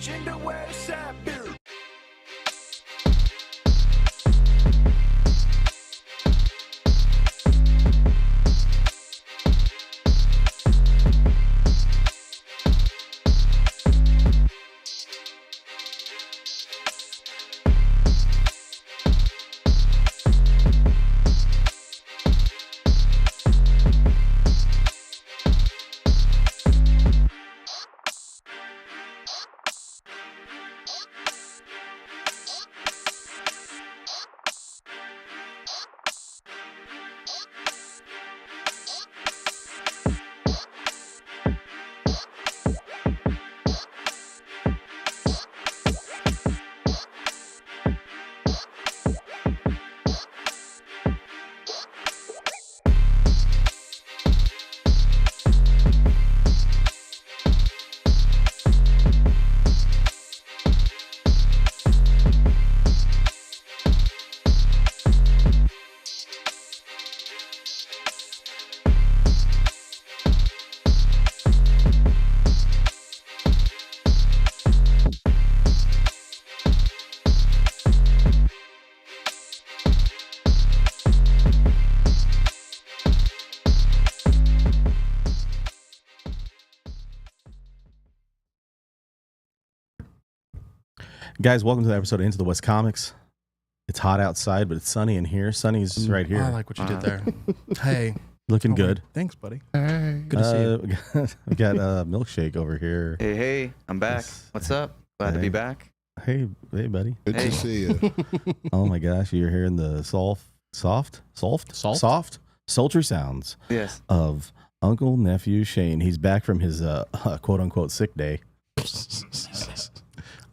gender wear side beer. Guys, welcome to the episode of Into the West Comics. It's hot outside, but it's sunny in here. Sunny's right here. I like what you did there. Hey. Looking good. Thanks, buddy. Hey. Good to see you. We got Milkshake over here. Hey, I'm back. What's up? Glad to be back. Hey, buddy. Good to see you. Oh my gosh, you're hearing the soft, sultry sounds of Uncle Nephew Shane. He's back from his quote unquote sick day.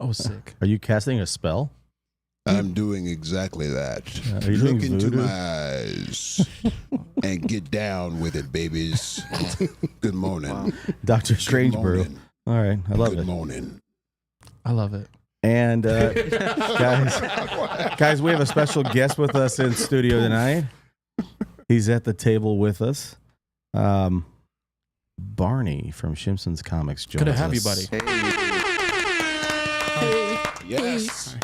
Oh, sick. Are you casting a spell? I'm doing exactly that. Are you Look doing into voodoo? my eyes and get down with it, babies. Good morning. Wow. Dr. Strange Brew. morning. All right, I love Good it. morning. I love it. And guys, we have a special guest with us in studio tonight. He's at the table with us. Barney from Shimpsons Comics joins Good to have you, us. buddy. Yes.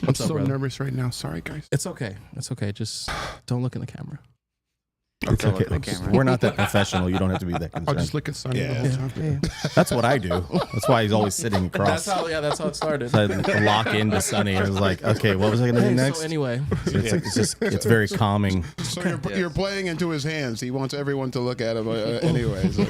I'm so nervous right now. Sorry, guys. It's okay. It's okay. Just don't look in the camera. It's Don't okay. look at the camera. We're not that professional. You don't have to be that I'll concerned. just look at Sonny the Yeah. whole time. That's what I do. That's why he's always sitting across. That's how it started. So I lock into Sunny. I was like, okay, what was I going to do next? So anyway, It's very calming. So you're playing into his hands. He wants everyone to look at him anyway. So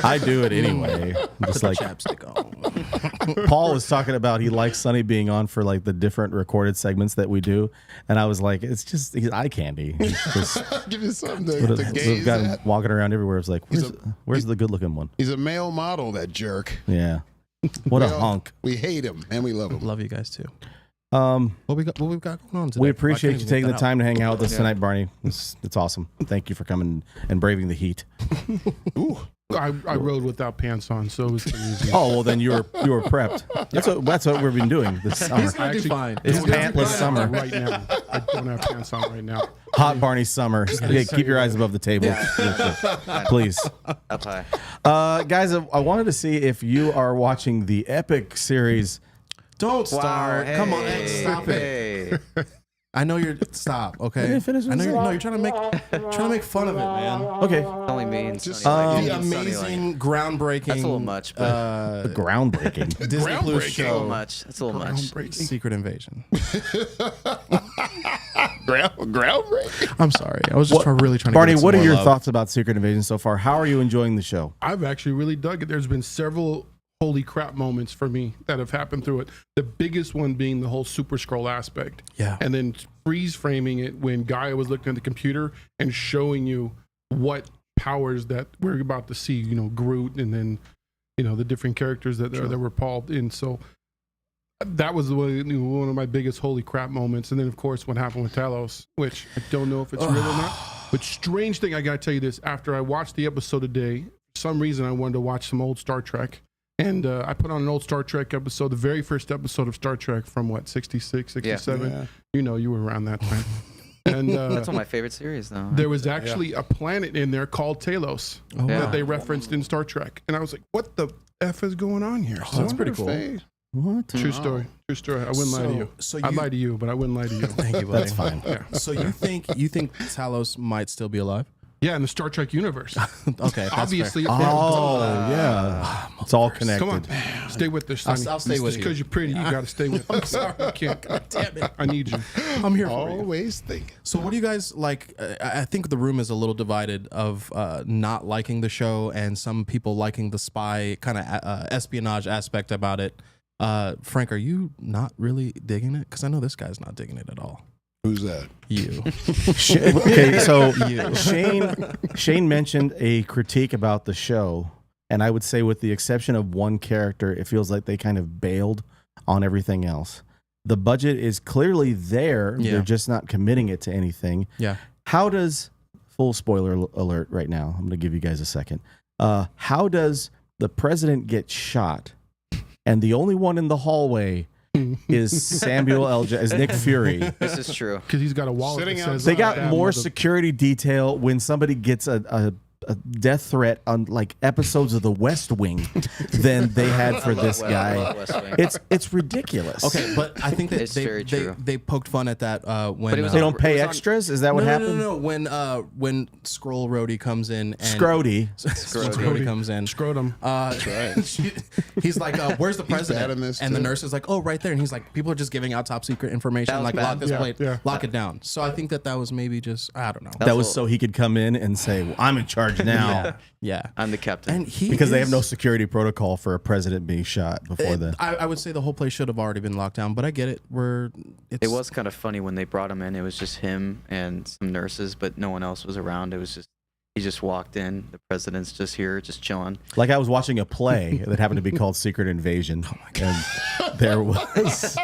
I do it anyway. Just like chapstick on. Paul was talking about, he likes Sunny being on for like the different recorded segments that we do, and I was like, it's just eye candy. It's just, give you something what to we've gaze got him at. walking around everywhere. It's like, where's the good looking one? He's a male model, that jerk. Yeah, what a We all- hunk. We hate him and we love him. Love you guys too. What What we've got going on today? we I appreciate can't you even taking the get that time to hang out with us tonight, Barney. It's awesome. Thank you for coming and braving the heat. Ooh. I rode without pants on, so it was pretty easy. Oh well, then you were prepped. That's what we've been doing this summer. He's gonna do fine. It's He's gonna do pantless fine. summer. Right now, I don't have pants on right now. Hot Barney summer. Yeah, keep your eyes above the table, please. Up high. Guys, I wanted to see if you are watching the epic series. Don't start. Wow, Come on, hey, stop it. hey. I know you're. Stop. Okay. didn't finish I know this you're trying to make fun of it, man. Okay, Only me and Just Sonny The like it. Sonny amazing, groundbreaking. That's a little much, but groundbreaking. Disney Plus it's a little show. much. It's a little much. Secret Invasion. Groundbreaking. I'm sorry. I was just really trying to. Barney, give it some what are more your love. thoughts about Secret Invasion so far? How are you enjoying the show? I've actually really dug it. There's been several holy crap moments for me that have happened through it. The biggest one being the whole Super Scroll aspect. Yeah. And then freeze framing it when Gaia was looking at the computer and showing you what powers that we're about to see, you know, Groot and then, you know, the different characters that were pulled in. So that was one of my biggest holy crap moments. And then, of course, what happened with Talos, which I don't know if it's real or not. But strange thing, I got to tell you this. After I watched the episode today, for some reason I wanted to watch some old Star Trek. And I put on an old Star Trek episode, the very first episode of Star Trek from, 66, 67? Yeah. You know, you were around that time. And That's one of my favorite series, though. there was actually a planet in there called Talos Oh, Yeah. that they referenced in Star Trek. And I was like, what the f is going on here? Oh, that's pretty cool. What? True story. True story. I wouldn't lie to you. So I'd lie to you, but I wouldn't lie to you. Thank you, buddy. That's fine. Yeah. So you think Talos might still be alive? Yeah, in the Star Trek universe. Okay, that's Obviously. Oh, yeah. It's all connected. Come on. Stay with this, Sonny. I'll stay with Just you. because you're pretty, you got to stay with me. I'm sorry. I can't. God damn it. I need you. I'm here for you. Always think. So what do you guys like? I think the room is a little divided of not liking the show and some people liking the spy kind of espionage aspect about it. Frank, are you not really digging it? Because I know this guy's not digging it at all. Who's that? You. Okay, so You. Shane mentioned a critique about the show, and I would say with the exception of one character, it feels like they kind of bailed on everything else. The budget is clearly there. Yeah. They're just not committing it to anything. Yeah. How does, full spoiler alert right now, I'm going to give you guys a second. How does the president get shot and the only one in the hallway is Samuel L. Is Nick Fury? This is true. Because he's got a wallet Sitting that says, They got "Damn, more mother-" security detail when somebody gets a death threat on like episodes of The West Wing than they had for this I guy. love West Wing. It's ridiculous. Okay, but I think that It's very true. they poked fun at that when But it was They on- don't pay it was on- extras? Is that what happened? No. When Skrull Rhodey comes in and Scrody. Skrull Rhodey comes in. Scrotum. He's like, "Where's the president?" bad in this, and the too. nurse is like, "Oh, right there." And he's like, "People are just giving out top secret information. That was Like, bad. lock this Yeah, plate, yeah. lock it down." So I think that was maybe just I don't know. That was That's so he could come in and say, well, I'm in charge now. Yeah. I'm the captain. And he Because they have is- no security protocol for a president being shot before then. I would say the whole place should have already been locked down, but I get it. It was kind of funny when they brought him in. It was just him and some nurses, but no one else was around. It was just he just walked in. The president's just here, just chilling. Like I was watching a play that happened to be called Secret Invasion. Oh my God. And there was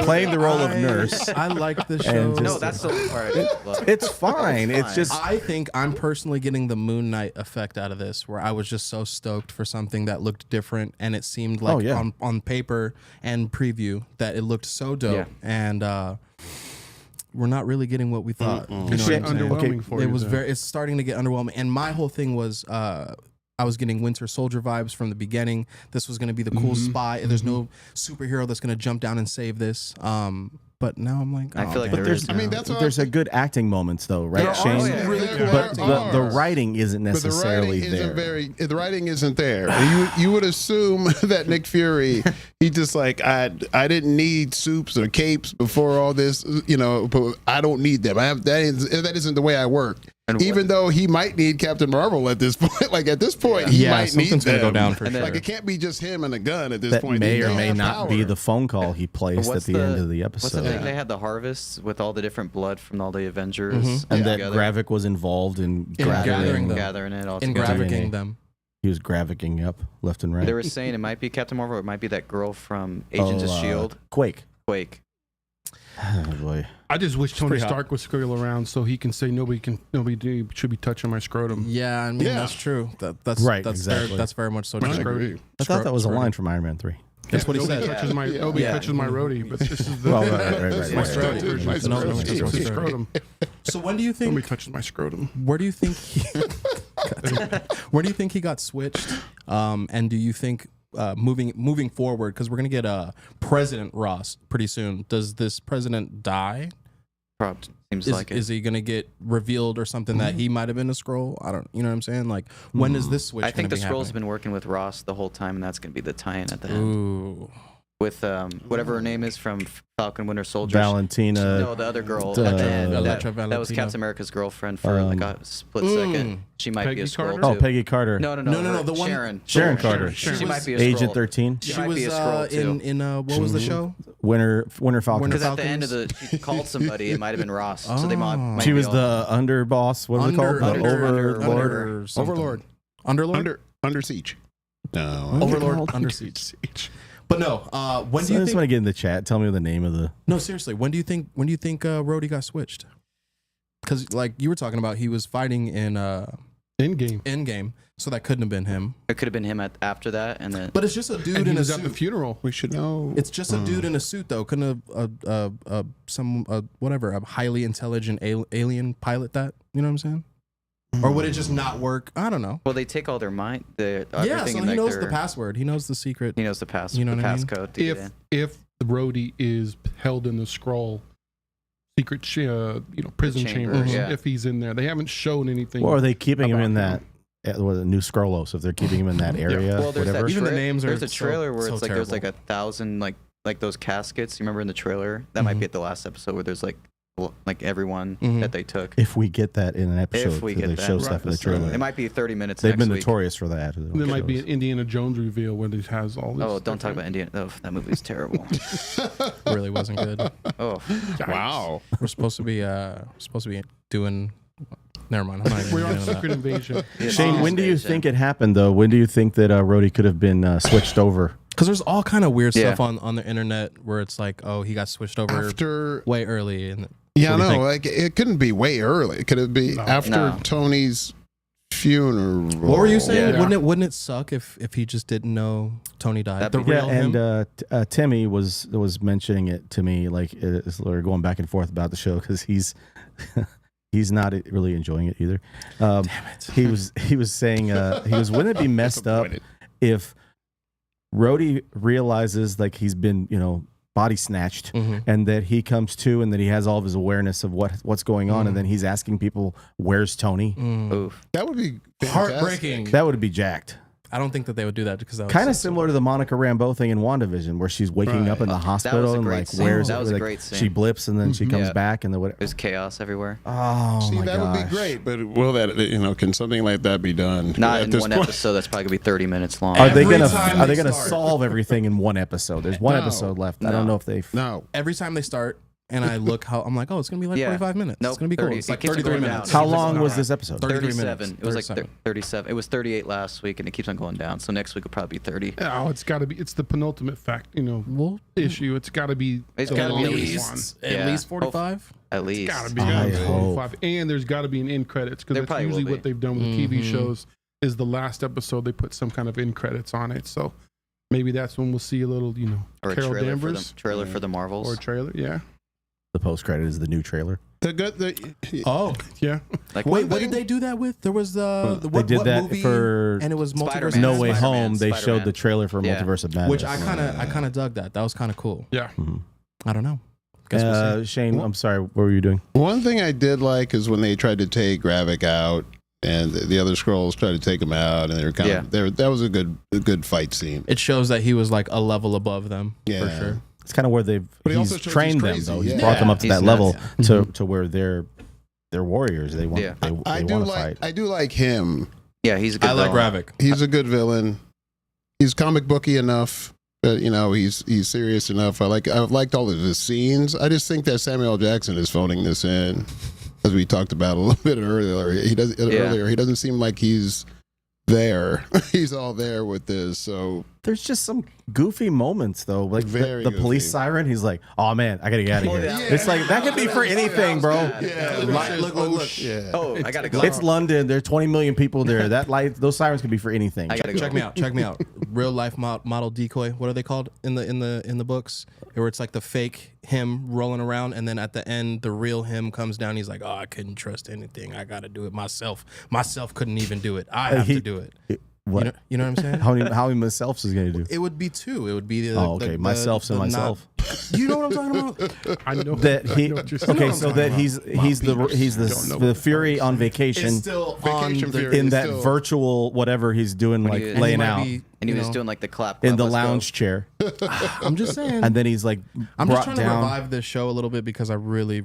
playing the role of nurse. I liked the And show. just- No, that's the only part I didn't love. It's fine. It's fine. just I think I'm personally getting the Moon Knight effect out of this, where I was just so stoked for something that looked different, and it seemed like yeah. on paper and preview that it looked so dope, Yeah. and we're not really getting what we thought. You know It's what I'm saying? underwhelming Okay, for It you. was then. very. It's starting to get underwhelming, and my whole thing was. I was getting Winter Soldier vibes from the beginning. This was going to be the cool spy. There's no superhero that's going to jump down and save this. But now I'm like, I feel like damn. there is. I mean, now. that's what there's a good acting moments though, right, There are Shane? some really cool But acting the moments. writing isn't But the necessarily writing there. isn't the writing isn't there. You would assume that Nick Fury, he just like I didn't need soups or capes before all this, but I don't need them. That isn't the way I work. And Even though he might need Captain Marvel at this point, like at this point, he Yeah, might need something's gonna them. go down for And then- Like it can't be just him and a gun at this That point. may They or may have not be power. the phone call he placed at What's the end of the What's the episode. thing? They had the harvests with all the different blood from all the Avengers. And that together. Gravik was involved in gathering them. gathering it all in together. gravitating DNA. them. He was Graviking up left and right. They were saying it might be Captain Marvel, or it might be that girl from Agents of S.H.I.E.L.D. Quake. Quake. Oh boy. I just wish Tony pretty hot. Stark was still around so he can say nobody should be touching my scrotum. Yeah, I mean Yeah. that's true. That's Right, That's exactly. that's very much so My true. I scrotum. agree. I thought that was a Scrotum. line from Iron Man 3. That's what he Nobody said. touches my Yeah. nobody Yeah. touches my roadie, but this is the Well, right. my Scrotum. scrotum version. No, It's no, his it's scrotum. scrotum. So when do you Nobody think? touches my scrotum. Where do you think? Where do you think he got switched? And do you think moving forward, because we're gonna get President Ross pretty soon? Does this president die? Probably seems like it. Is he gonna get revealed or something that he might have been a scroll? I don't. You know what I'm saying? Like when is this switch? I think the gonna be Skrulls have happening? been working with Ross the whole time, and that's going to be the tie-in at the end Ooh. with whatever her name is from Falcon Winter Soldier. Valentina. No, the other girl. Duh. at the end. Electra That was Valentina. Captain America's girlfriend for like a split second. She might be Peggy a Skrull Carter? too. Oh, Peggy Carter. No, No, the one- Sharon. Sharon Carter. She might be a Agent Skrull. 13. She She might was be a Skrull too. in what was the show? Winter Falcon. Because at the end of the, she called somebody. It might have been Ross. So they might She be was all- the underboss. What was it called? The Overlord. Underlord. Under siege. No. Overlord under siege. But no, when do you think? Somebody get in the chat. Tell me the name of the. No, seriously, when do you think Rhodey got switched? Because like you were talking about, he was fighting in Endgame. Endgame, so that couldn't have been him. It could have been him after that, and then. But it's just a dude And he in a was at the suit. funeral. We should know. It's just a dude in a suit, though. Couldn't a highly intelligent alien pilot that? You know what I'm saying? Or would it just not work? I don't know. Well, they take all their mind. Yeah, Everything so in he knows the their, password. He knows the secret. He knows the pass. You know the what I mean? passcode to get in. If the Rhodey is held in the Skrull secret, prison chamber, chambers, yeah. if he's in there, they haven't shown anything. Or are they keeping him in about that? What, the new Skrullos? If they're keeping him in that area, Well, there's whatever. that Even the names There's are a trailer where so it's like there's like terrible. 1,000 like those caskets. You remember in the trailer? That might be at the last episode where there's like everyone that they took. If we get that in an episode, If we they get that. show Right, stuff in the that's right. trailer. It might be 30 minutes. They've next been week. notorious for that. there might be an Indiana Jones reveal where it has all this. Oh, don't talk about Indiana. Oh, that movie's terrible. Really wasn't good. Oh, Wow. We're supposed to be doing. Never mind. I'm not even We're on getting into Secret Invasion. Shane, when do you think it happened, though? When do you think that Rhodey could have been switched over? Because there's all kind of weird Yeah. stuff on the internet where it's like, oh, he got switched over After way early. And Yeah, What do you no, think? like it couldn't be way early. Could it be after No. Tony's funeral? what were you saying? Yeah. Wouldn't it suck if he just didn't know Tony died? That'd The be- real him. and Timmy was mentioning it to me, like we're going back and forth about the show because he's he's not really enjoying it either. Damn it! He was saying wouldn't it be messed up Disappointed. if Rhodey realizes like he's been body snatched and that he comes to and that he has all of his awareness of what's going on and then he's asking people where's Tony. oof. That would be fantastic. Heartbreaking. That would be jacked. I don't think that they would do that because that was Kind of so- similar to the Monica Rambeau thing in WandaVision, where she's waking up in the hospital a and great like scene. where's That was a like, great scene. she blips and then she comes Yeah. back and the what? There's chaos everywhere. Oh See, my that gosh. would be great, but will that can something like that be done? Not at in this one point? episode. That's probably gonna be 30 minutes long. Are they Every gonna time Are they they gonna start. solve everything in one episode? There's one No. episode left. I don't know if they. No. Every time they start, and I look how I'm like, oh, it's gonna be like Yeah. 45 minutes. Nope, It's gonna be cool. 30. It's like It keeps 33 going minutes. down. How long was this episode? 33 37. minutes. It was like 37. 37. It was 38 last week, and it keeps on going down. So next week will probably be 30. Oh, it's got to be. It's the penultimate Well, issue. It's got to be. It's the gotta be at longest least- one. at Yeah. least 45. At least. Got to be. I gotta be hope. 45. And there's got to be an end credits because There that's probably will usually be. what they've done with the TV shows. Is the last episode they put some kind of end credits on it. So maybe that's when we'll see a little, Or a Carol trailer Danvers for the Marvels. or a trailer. Yeah, The post credit is the new trailer. Oh, yeah. like wait, one what thing- did they do that with? There was what, they did what that movie? for and it was Multiverse. Spider-Man. No Way Spider-Man, Home. They showed Spider-Man. the trailer for Yeah. Multiverse of Madness. Which I kind of dug that. That was kind of cool. Yeah. I don't know. Guess we'll see. Shane, I'm sorry. What were you doing? One thing I did like is when they tried to take Gravik out, and the other Skrulls tried to take him out, and they were kind of there. That was a good fight scene. It shows that he was like a level above them for Yeah. sure. It's kind of where But he also he's shows trained he's them crazy, though. He's yeah. brought them up to He's that nuts, level to where they're warriors. They want Yeah. they I do want to like fight. I do like him. Yeah, he's a good I like villain. Gravik. He's a good villain. He's comic booky enough, but he's serious enough. I've liked all of his scenes. I just think that Samuel L. Jackson is phoning this in, as we talked about a little bit earlier. He doesn't seem like he's there. He's all there with this. So There's just some goofy moments though, like Very the police goofy. siren. He's like, "Oh man, I gotta get out of here." yeah. It's like that could be for anything, bro. Look. yeah. Oh, I gotta go. It's London. There are 20 million people there. That light, those sirens could be for anything. I gotta go. Check me out. Real life model decoy. What are they called in the books? Where it's like the fake him rolling around, and then at the end, the real him comes down. He's like, "Oh, I couldn't trust anything. I got to do it myself. Myself couldn't even do it. I have to do it." What? You know what I'm saying? How many myselfs is gonna do? It would be two. It would be the Okay, myself's and myself. You know what I'm talking about? I know That he I know what you're saying. okay, so that he's Don't know the what Fury on vacation It's still on Vacation the, Fury. in He's that still- virtual whatever he's doing, like he- and he laying might out be, and he you was know, doing like the clap. in the let's go. lounge chair, I'm just saying. and then he's like I'm brought just trying to down. revive this show a little bit because I really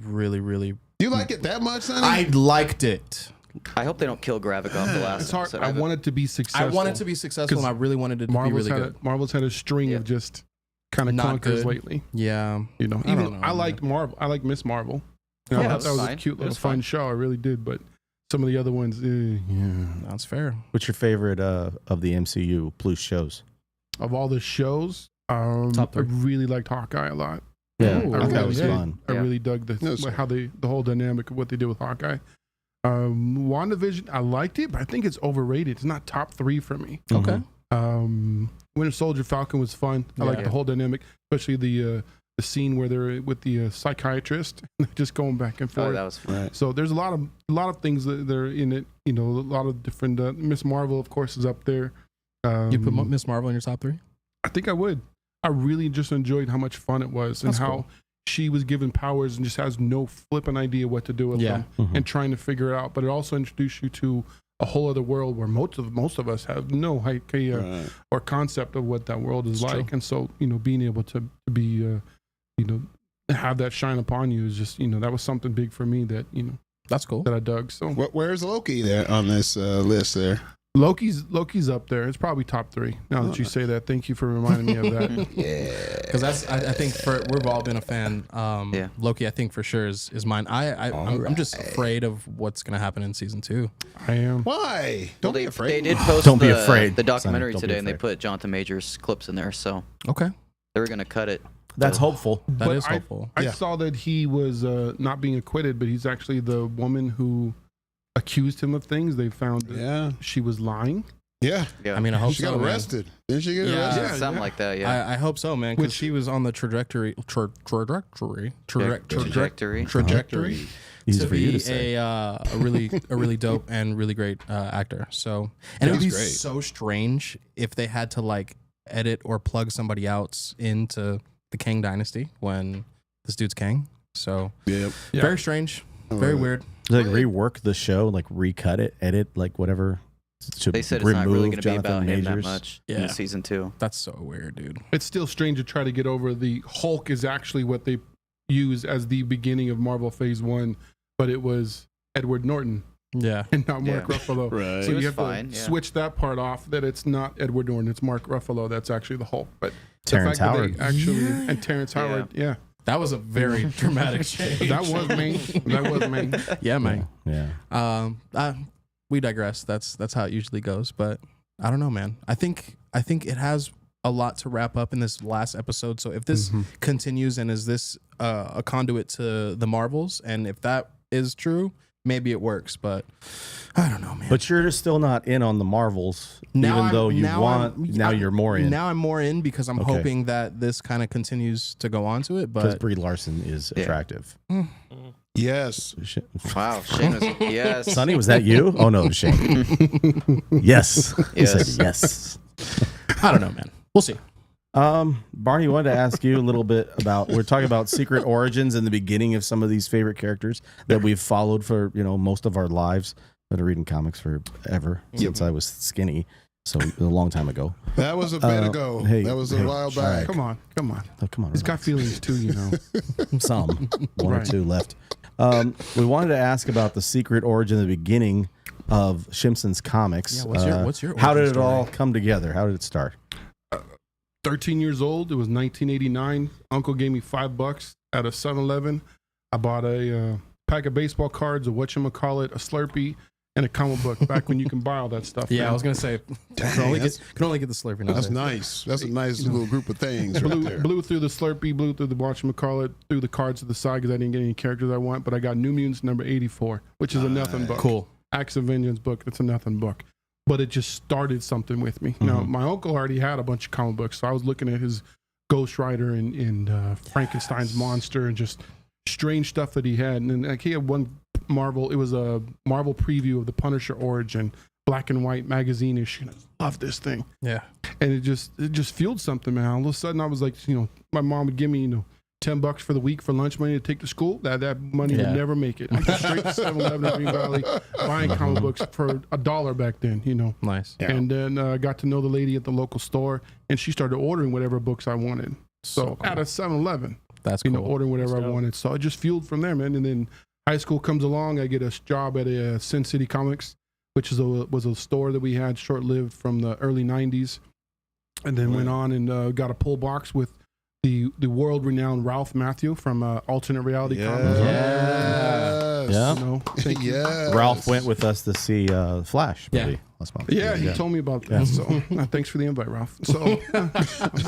You like it that much, Sonny? I liked it. I hope they don't kill Gravik off the last It's hard. episode. I want it to be I successful. want it to be successful, and I really wanted it to be Marvel's really had good. Marvel's had a string Yeah. of just kind of Not conquers good. lately. Yeah, You know, I even don't know, I liked Marvel. I like Miss Marvel. I Yeah, thought that was fine. a cute It little was fun fine. show. I really did. But some of the other ones, yeah. that's fair. What's your favorite of the MCU plus shows? Of all the shows, Top I three. really liked Hawkeye a lot. Yeah, Ooh, I thought okay. it was Yeah. fun. I Yeah. really dug No, the whole dynamic of what they did with Hawkeye. WandaVision, I liked it, but I think it's overrated. It's not top 3 for me. Okay. Winter Soldier, Falcon was fun. I like Yeah. the whole dynamic, especially the the scene where they're with the psychiatrist, just going back and forth. Oh, that was fun. Right. So there's a lot of things that are in it. You know, a lot of different. Miss Marvel, of course, is up there. You put Miss Marvel in your top 3? I think I would. I really just enjoyed how much fun it was and That's how cool. she was given powers and just has no flipping idea what to do with them Mhm. and trying to figure it out. But it also introduced you to a whole other world where most of us have no idea Right. or concept of what that world is It's like. true. And so, you know, being able to be, you know, have that shine upon you is just, you know, that was something big for me that, you know, That's cool. that I dug. So Where's Loki there on this list there? Loki's up there. It's probably top 3. Now that you say that, thank you for reminding me of that. Yeah. Because that's I think we've all been a fan. Yeah. Loki, I think for sure is mine. I'm just afraid of what's gonna happen in season 2. I am. Why? Well, Don't be they afraid. did post Don't be afraid, the documentary Sonny, don't be today, and they afraid. put Jonathan Majors clips in there, so Okay, they were gonna cut it. That's hopeful. that But is hopeful. I Yeah. saw that he was not being acquitted, but he's actually the woman who accused him of things. They found that Yeah. she was lying. Yeah. Yeah, I mean, I hope She so. got man. arrested. Didn't she get Yeah. arrested? Yeah. something like that. Yeah, I hope so, man, because Which- she was on the trajectory trajectory. Easy to for you be to say. a really dope and really great actor. So, and it would be He's great. so strange if they had to like edit or plug somebody else into the Kang Dynasty when this dude's Kang. So Yep. Yeah. very strange, very Right. weird. Like rework the show, like recut it, edit, like whatever. To They said it's not really remove going to be about Jonathan him that Majors. much Yeah. in season 2. That's so weird, dude. It's still strange to try to get over the Hulk is actually what they use as the beginning of Marvel Phase 1, but it was Edward Norton Yeah. and not Mark Yeah. Ruffalo. Right. So He you was have fine, to yeah. switch that part off, that it's not Edward Norton, it's Mark Ruffalo that's actually the Hulk. But Terrence the fact Howard. that they actually, Yeah. and Terrence Howard, yeah. That was a very dramatic change. That was me. That was me. Yeah, man. Yeah. We digress. That's how it usually goes. But I don't know, man. I think it has a lot to wrap up in this last episode. So if this continues and is this a conduit to the Marvels, and if that is true, maybe it works. But I don't know, man. But you're still not in on the Marvels, Now even I'm- though you now want. I'm- Now I'm- you're more in Now I'm more in because I'm Okay. hoping that this kind of continues to go on to it. because But Brie Larson is Yeah. attractive. Yes. Wow, Shane was, yes. Sonny, was that you? Oh no, Shane. Yes. He said Yes. yes. I don't know, man. We'll see. Barney, wanted to ask you a little bit about. We're talking about secret origins and the beginning of some of these favorite characters that we've followed for most of our lives. I've been reading comics forever since I was skinny, so a long time ago. That was a bit ago. hey, That was a hey, while all back. Come on. Oh, come on, He's got relax. feelings too, you know. Some one or Right. two left. We wanted to ask about the secret origin, the beginning of Shimpsons comics. Yeah, what's your how did origin it all story? come together? How did it start? 13 years old. It was 1989. Uncle gave me $5 at a 7-Eleven. I bought a pack of baseball cards, a whatchamacallit, a Slurpee, and a comic book back when you can buy all that stuff. Yeah, man. I was gonna say Dang, can only that's- get the Slurpee. That's nice. That's a nice little group of things right there. blew through the Slurpee, blew through the whatchamacallit, through the cards to the side because I didn't get any characters I want, but I got New Mutants number 84, which is a nothing book. Cool. Acts of Vengeance book. That's a nothing book. But it just started something with me. Now, my uncle already had a bunch of comic books, so I was looking at his Ghost Rider and Frankenstein's monster and just strange stuff that he had. And then like, he had one Marvel. It was a Marvel preview of the Punisher origin, black and white magazine issue. And I loved this thing, Yeah. and it just fueled something, man. All of a sudden, I was like, my mom would give me, $10 for the week for lunch money to take to school. That money Yeah. would never make it. I go straight to 7-Eleven in Green Valley, buying comic books for $1 back then, Nice. Yeah. And then I got to know the lady at the local store, and she started ordering whatever books I wanted. So cool. at a 7-Eleven, That's cool. ordering whatever I wanted. So it just fueled from there, man. And then high school comes along. I get a job at a Sin City Comics, which was a store that we had short-lived from the early 90s. And then went on and got a pull box with the world-renowned Ralph Matthew from Alternate Reality Comics. Yes. Yeah. Thank you. Yes. Ralph went with us to see Flash Yeah. movie last month. Yeah, he told me about that. So thanks for the invite, Ralph. So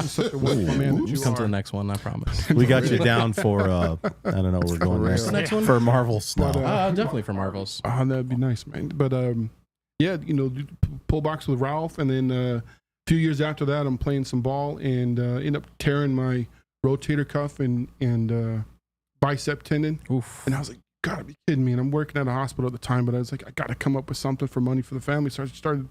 such a wonderful man that you Come to the are. next one, I promise. We got you down for I don't know where we're going next. Next one? For Marvel's now. Definitely for Marvels. That'd be nice, man. But yeah, pull box with Ralph, and then a few years after that, I'm playing some ball and end up tearing my rotator cuff and bicep tendon. Oof. And I was like, gotta be kidding me. And I'm working at a hospital at the time, but I was like, I gotta come up with something for money for the family. So I started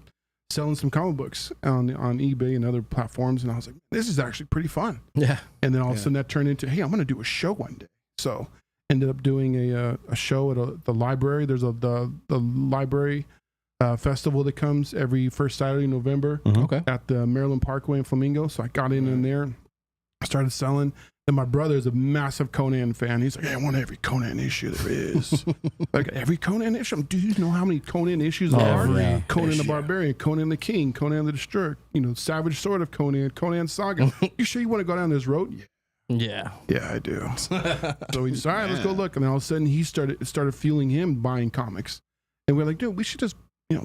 selling some comic books on eBay and other platforms. And I was like, this is actually pretty fun. Yeah. And then all of a sudden that turned into, hey, I'm going to do a show one day. So ended up doing a show at the library. There's the library festival that comes every first Saturday in November Okay. at the Maryland Parkway in Flamingo. So I got in there. I started selling. And my brother is a massive Conan fan. He's like, hey, I want every Conan issue there is. Like, every Conan issue? Do you know how many Conan issues there are? yeah. Conan the Barbarian, Conan the King, Conan the Destroyer, Savage Sword of Conan, Conan Saga. You sure you want to go down this road? Yeah. Yeah, I do. So we just, all right, let's go look. And then all of a sudden he started feeling him buying comics. And we're like, dude, we should just,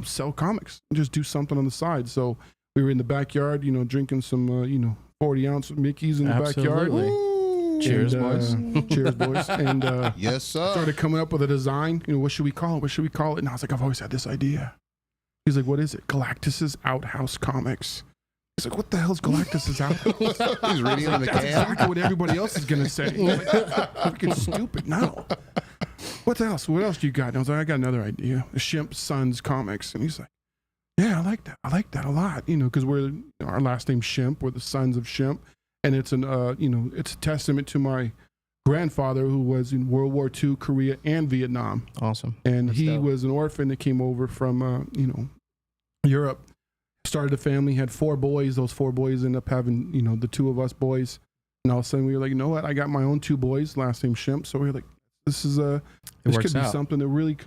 sell comics and just do something on the side. So we were in the backyard, drinking some, 40-ounce Mickeys in the backyard. Absolutely. Cheers, boys. Cheers, boys. And Yes, sir. started coming up with a design. What should we call it? What should we call it? And I was like, I've always had this idea. He's like, what is it? Galactus's Outhouse Comics. He's like, what the hell's Galactus's Outhouse? He's reading in the That's can. exactly what everybody else is going to say. Like, freaking stupid. No. What else? What else do you got? And I was like, I got another idea. The Shimpsons Comics. And he's like, yeah, I like that. I like that a lot. Because we're our last name's Shimp. We're the sons of Shimp. And it's it's a testament to my grandfather who was in World War II, Korea, and Vietnam. Awesome. And That's he dope. was an orphan that came over from, Europe. Started a family, had 4 boys. Those 4 boys ended up having, the 2 of us boys. And all of a sudden we were like, you know what? I got my own 2 boys, last name Shimp. So we were like, this works could be out. something that really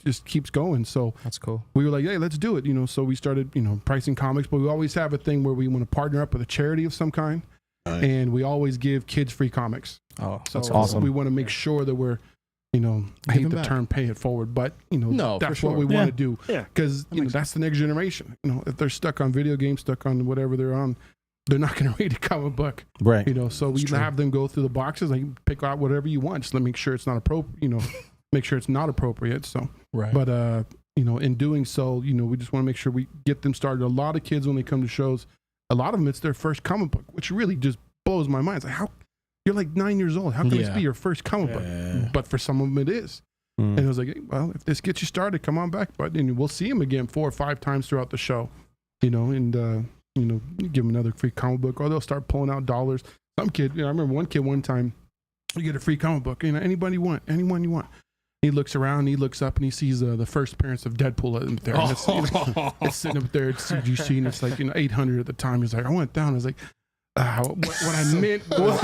just keeps going. So That's cool. we were like, hey, let's do it. So we started, pricing comics, but we always have a thing where we want to partner up with a charity of some kind. Right. And we always give kids free comics. Oh, So that's awesome. we want to make sure that we're, I hate Giving the back. term pay it forward, but, No, for that's what sure. we Yeah. want to do. Yeah. Because, that's the next generation. If they're stuck on video games, stuck on whatever they're on, they're not going to read a comic book, Right. So we true. have them go through the boxes. Like, pick out whatever you want. Just let make sure it's not appropriate, make sure it's not appropriate. So, Right. but, in doing so, we just want to make sure we get them started. A lot of kids, when they come to shows, a lot of them, it's their first comic book, which really just blows my mind. It's like, how you're like 9 years old. How can this Yeah. be your first comic book? But for some of them, it is. Mm. And it was like, hey, well, if this gets you started, come on back. But we'll see him again 4 or 5 times throughout the show, and you give them another free comic book, or they'll start pulling out dollars. Some kid, I remember one kid one time, you get a free comic book, anyone you want. He looks around, he looks up, and he sees the first appearance of Deadpool up there. And it's sitting up there at CGC, and it's like 800 at the time. He's like, I went down. I was like, what I meant was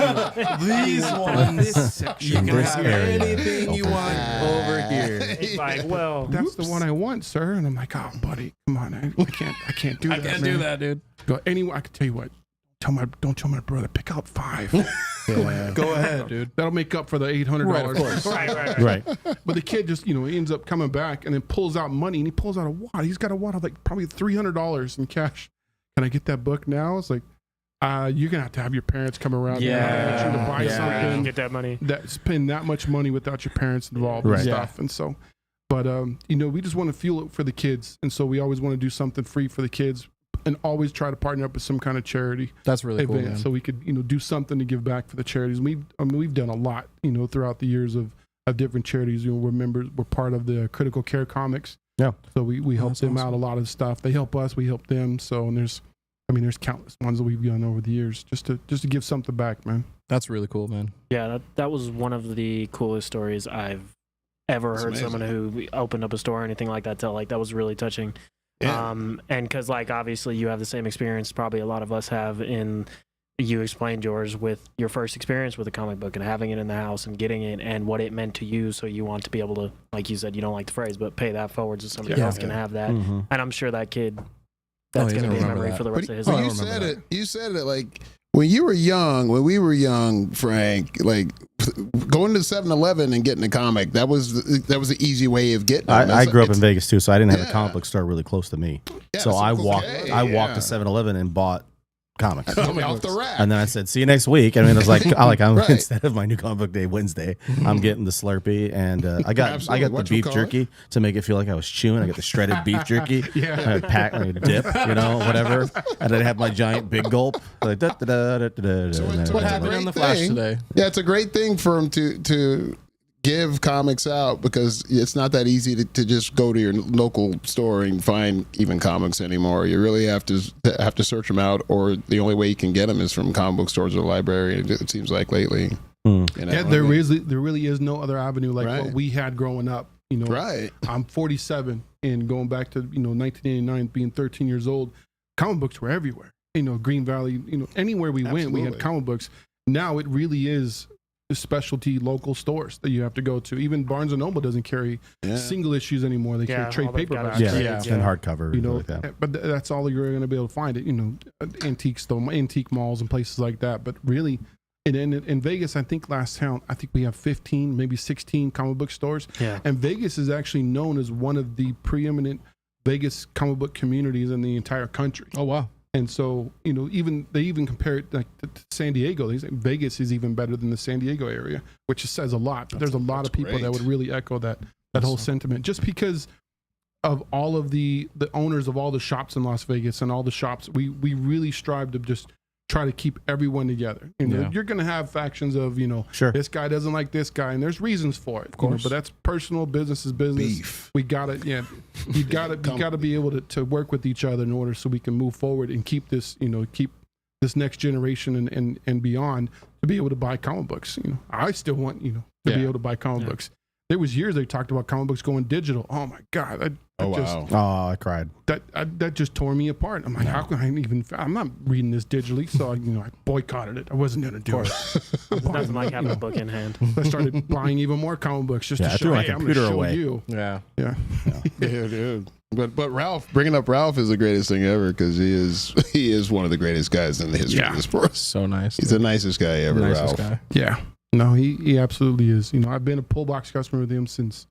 These ones. this section. You can This have area. anything you want over here. It's like, well, That's the one I want, sir. And I'm like, oh, buddy, come on, I can't do I that. can't man. do that, dude. Go anyway. I can tell you what. Don't tell my brother. Pick out 5. Go ahead, dude. That'll make up for the $800. Right, of course. right. Right. But the kid just, he ends up coming back and then pulls out money, and he pulls out a wad. He's got a wad of like probably $300 in cash. Can I get that book now? It's like, you're gonna have to have your parents come around. Yeah. and get you to buy Yeah. You something. can get that money. That spend that much money without your parents involved Right. and Yeah. stuff. And so, but we just want to feel it for the kids, and so we always want to do something free for the kids, and always try to partner up with some kind of charity That's really cool, event, man. so we could do something to give back for the charities. We've done a lot, throughout the years of different charities. We're members. We're part of the Critical Care Comics. Yeah. So we help That's them out awesome. a lot of stuff. They help us. We help them. So and there's countless ones that we've done over the years just to give something back, man. That's really cool, man. Yeah, that was one of the coolest stories I've ever That's heard amazing. someone who opened up a store or anything like that tell. Like, that was really touching. Yeah. And because, like, obviously you have the same experience probably a lot of us have in, you explained yours with your first experience with a comic book and having it in the house and getting it and what it meant to you. So you want to be able to, like you said, you don't like the phrase, but pay that forward so somebody Yeah. else can have that. Mhm. And I'm sure that kid, that's he's going to gonna be a remember memory that. for the rest of his But life. you remember said that. it. You said it like when we were young, Frank. Like going to 7-Eleven and getting a comic. That was the easy way of getting them. I grew up in It's- Vegas too, so I didn't have Yeah. a comic book store really close to me. yeah, so I walked. okay, I walked yeah. to 7-Eleven and bought comics. Off the rack. And then I said, "See you next week." I mean, I was like, I'm Right. instead of my new comic book day Wednesday, I'm getting the Slurpee, and I got the beef Whatchamacallit? jerky to make it feel like I was chewing. I got the shredded beef jerky, Yeah. pack, dip, whatever, and I'd have my giant big gulp. Like, So and What It's a happened great in the Flash thing. today? Yeah, it's a great thing for him to give comics out because it's not that easy to just go to your local store and find even comics anymore. You really have to search them out, or the only way you can get them is from comic book stores or the library. It seems like lately. You know, Yeah, there really is no other avenue like Right. what we had growing up. You know, Right. I'm 47 and going back to 1989, being 13 years old, comic books were everywhere. Green Valley, anywhere we went, we had Absolutely. comic books. Now it really is specialty local stores that you have to go to. Even Barnes and Noble doesn't carry single issues anymore. They carry trade all they've got paperbacks. is yeah, trades, and hardcover, like that. But that's all you're going to be able to find it. Antique malls and places like that. But really, in Vegas, I think last count, I think we have 15, maybe 16 comic book stores. Yeah. And Vegas is actually known as one of the preeminent Vegas comic book communities in the entire country. Oh wow. And so, they even compare it like to San Diego. They say Vegas is even better than the San Diego area, which says a lot. But there's a lot of people that great. would really echo that whole sentiment, just because of all of the owners of all the shops in Las Vegas and all the shops. We really strive to just try to keep everyone together. You're going to have factions of, Sure. this guy doesn't like this guy, and there's reasons for it. Of course. but that's personal. Business is business. Beef. We got to, you got to be able to work with each other in order so we can move forward and keep this, keep this next generation and beyond to be able to buy comic books. I still want, to be able to buy comic books. There was years they talked about comic books going digital. Oh my God. Wow. Oh, I cried. That just tore me apart. I'm like, how can I even? I'm not reading this digitally, so I boycotted it. I wasn't going to do it. It's nothing like having a book in hand. I started buying even more comic books just Yeah, to I show, threw my hey, I'm going to computer show away. you. Yeah. Yeah. Dude. But Ralph, bringing up Ralph is the greatest thing ever because he is one of the greatest guys in the history of the sport. So nice. He's the nicest guy ever, nicest Ralph. guy. Yeah. No, he absolutely is. I've been a pull box customer with him since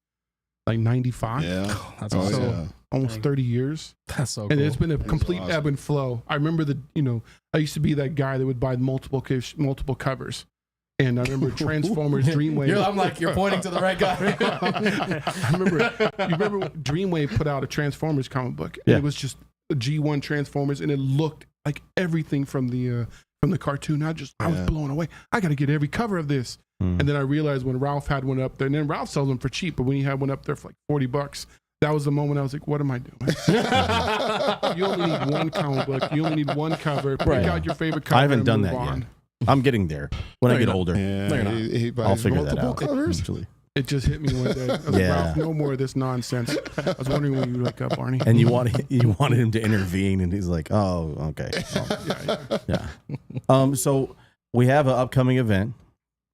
like 95. Yeah. That's Oh, awesome. yeah. Almost 30 years. That's so cool. And it's been a complete awesome. ebb and flow. I remember I used to be that guy that would buy multiple covers. And I remember Transformers Dreamwave. I'm like, you're pointing to the right guy. I remember Dreamwave put out a Transformers comic book. And Yeah. it was just a G1 Transformers, and it looked like everything from the cartoon. I was blown away. I got to get every cover of this. And then I realized when Ralph had one up there, and then Ralph sells them for cheap, but when he had one up there for like $40, that was the moment I was like, what am I doing? You only need one comic book. You only need one cover. Pick out your favorite cover. I haven't and done move that on. yet. I'm getting there. When I get older, Yeah, he buys I'll figure that multiple out. covers. Eventually. It just hit me one day. I was like, Yeah. Ralph, no more of this nonsense. I was wondering when you would wake up, Barney. And you wanted him to intervene, and he's like, "Oh, okay, yeah." So we have an upcoming event.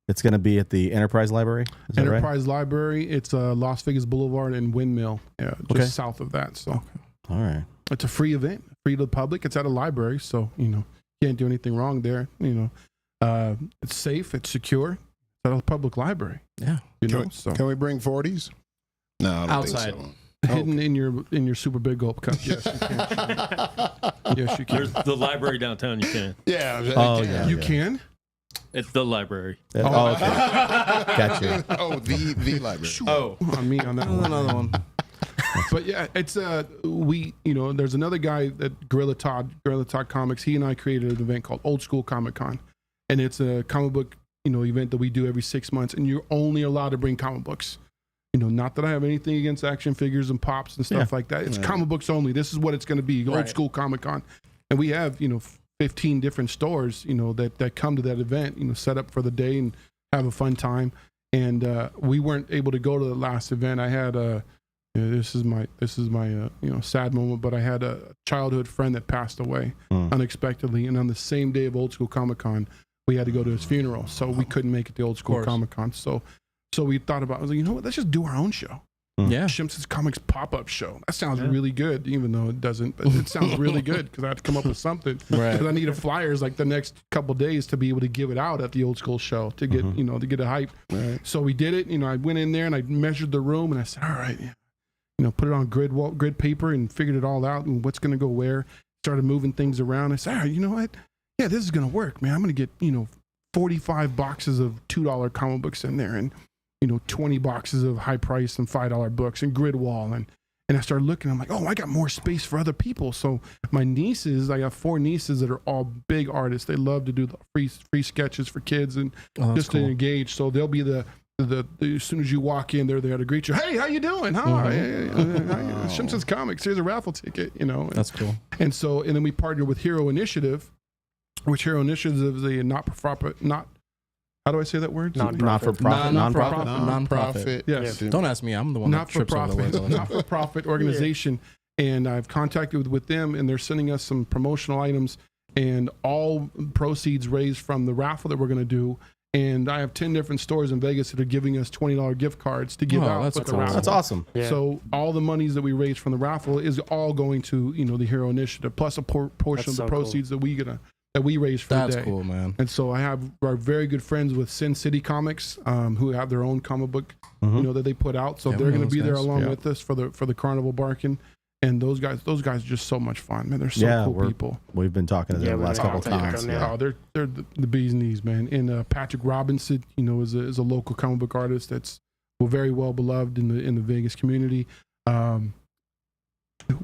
It's going to be at the Enterprise Library. Is that right? Enterprise Library. It's Las Vegas Boulevard and Windmill, just Okay. south of that. So All right. it's a free event, free to the public. It's at a library, so can't do anything wrong there. It's safe, it's secure. It's at a public library. Yeah. So Can we bring 40s? No, I don't Outside. think so. hidden in your super big gulp cup. Yes, you can. Yes, you can. There's the library downtown. You can. Yeah. Oh, yeah. You can. It's the library. Oh, okay. Gotcha. Oh, the library. Oh. On me on that one. Another one. But yeah, it's there's another guy at Gorilla Todd Comics. He and I created an event called Old School Comic Con, and it's a comic book event that we do every 6 months, and you're only allowed to bring comic books. Not that I have anything against action figures and pops and stuff like that. It's comic books only. This is what it's going to be. Old School Comic Con, and we have 15 different stores that come to that event. Set up for the day and have a fun time. And we weren't able to go to the last event. I had this is my sad moment, but I had a childhood friend that passed away unexpectedly, and on the same day of Old School Comic Con, we had to go to his funeral, so we couldn't make it to Old School Comic Con. So we thought about, I was like, what? Let's just do our own show. Yeah. Shimpsons Comics pop-up show. That sounds really good, even though it doesn't. But it sounds really good because I have to come up with something. Right. Because I need a flyers like the next couple days to be able to give it out at the Old School show to get to get a hype. Right. So we did it. I went in there and I measured the room and I said, all right, put it on grid paper and figured it all out and what's going to go where. Started moving things around. I said, all right, you know what? yeah, this is gonna work, man. I'm gonna get 45 boxes of $2 comic books in there, and 20 boxes of high price and $5 books and grid wall, and I started looking. I'm like, oh, I got more space for other people. So my nieces, I got 4 nieces that are all big artists. They love to do the free sketches for kids and just to engage. So they'll be the as soon as you walk in, they're there to greet you. Hey, how you doing? Shimpsons Comics. Here's a raffle ticket. That's cool. And then we partner with Hero Initiative, which Hero Initiative is a not-for-profit. How do I say that word? Nonprofit. Yes. Don't ask me. I'm the one that trips over the words all the time. Not-for-profit organization. And I've contacted with them, and they're sending us some promotional items, and all proceeds raised from the raffle that we're going to do. And I have 10 different stores in Vegas that are giving us $20 gift cards to give out. That's cool. raffle. That's awesome. Yeah. So all the monies that we raise from the raffle is all going to the Hero Initiative, plus a portion of the proceeds that we raise for the day. That's cool, man. And so I have our very good friends with Sin City Comics, who have their own comic book, that they put out. So they're going to be there along with us for the Carnival Barking. And those guys are just so much fun, man. They're so cool people. We've been talking to them the last couple of times. Oh, they're the bee's knees, man. And Patrick Robinson, is a local comic book artist that's very well beloved in the Vegas community. Who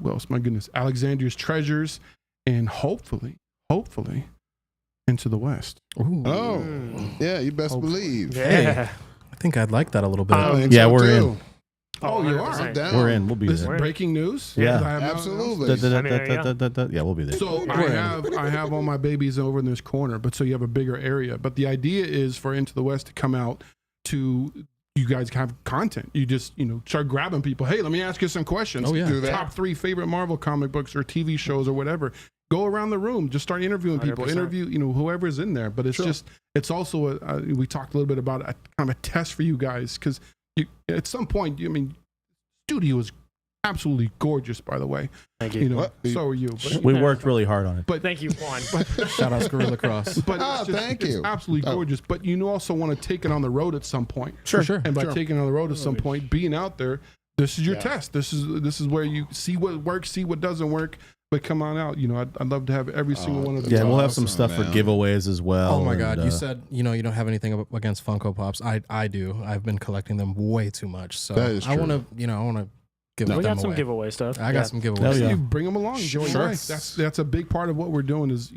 else? My goodness, Alexandria's Treasures, and hopefully Into the West. Ooh. Oh, yeah, you best believe. Yeah. I think I'd like that a little bit. I think Yeah, so, we're too. in. Oh, you are? 100%. Down. We're in. We'll be This is there. breaking news? Yeah. I have not Absolutely. announced. Yeah, we'll be there. So I have all my babies over in this corner, but so you have a bigger area. But the idea is for Into the West to come out to you guys have content. You just start grabbing people. Hey, let me ask you some questions. Oh, yeah. Do that. Top 3 favorite Marvel comic books or TV shows or whatever. Go around the room. Just start interviewing people. 100%. Interview whoever's in there. But it's it's also we talked a little bit about kind of a test for you guys, because at some point studio is absolutely gorgeous, by the way. Thank you. What? So are you. But, We worked really hard on it. but Thank you, Juan. Shout out Gorilla Cross. but thank you. It's absolutely gorgeous. But you also want to take it on the road at some point. Sure. And by taking it on the road at some point, being out there, this is your test. This is where you see what works, see what doesn't work. But come on out. I'd love to have every single one of them. Yeah, we'll have some awesome, stuff for man. giveaways as well. Oh my and, God! You said you don't have anything against Funko Pops. I do. I've been collecting them way too much. So That is I want true. to give We them got some away. giveaway stuff. I got some giveaways. Hell yeah. You bring them along. Join Sure. life. That's a big part of what we're doing. Is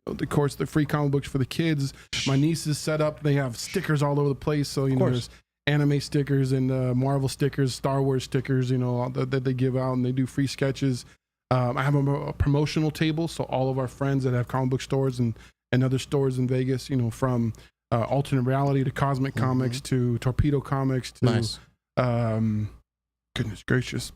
of course the free comic books for the kids. My nieces set up. They have stickers all over the place. So there's anime stickers and Marvel stickers, Star Wars stickers. That they give out, and they do free sketches. I have a promotional table, so all of our friends that have comic book stores and other stores in Vegas, from Alternate Reality to Cosmic Comics to Torpedo Comics to Nice. Goodness gracious,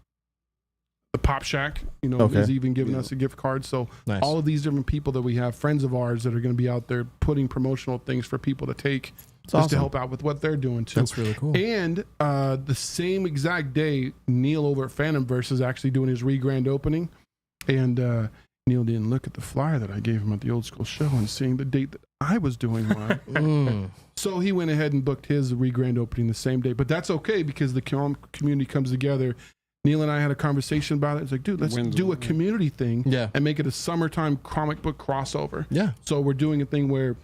the Pop Shack, Okay. is even giving us a gift card. So Nice. all of these different people that we have, friends of ours that are going to be out there putting promotional things for people to take It's just to awesome. help out with what they're doing too. That's really cool. And the same exact day, Neil over at Phantomverse is actually doing his re-grand opening. And Neil didn't look at the flyer that I gave him at the old school show and seeing the date that I was doing mine. So he went ahead and booked his re-grand opening the same day. But that's okay, because the community comes together. Neil and I had a conversation about it. It's like, dude, let's do a community thing and make it a summertime comic book crossover. Yeah. So we're doing a thing where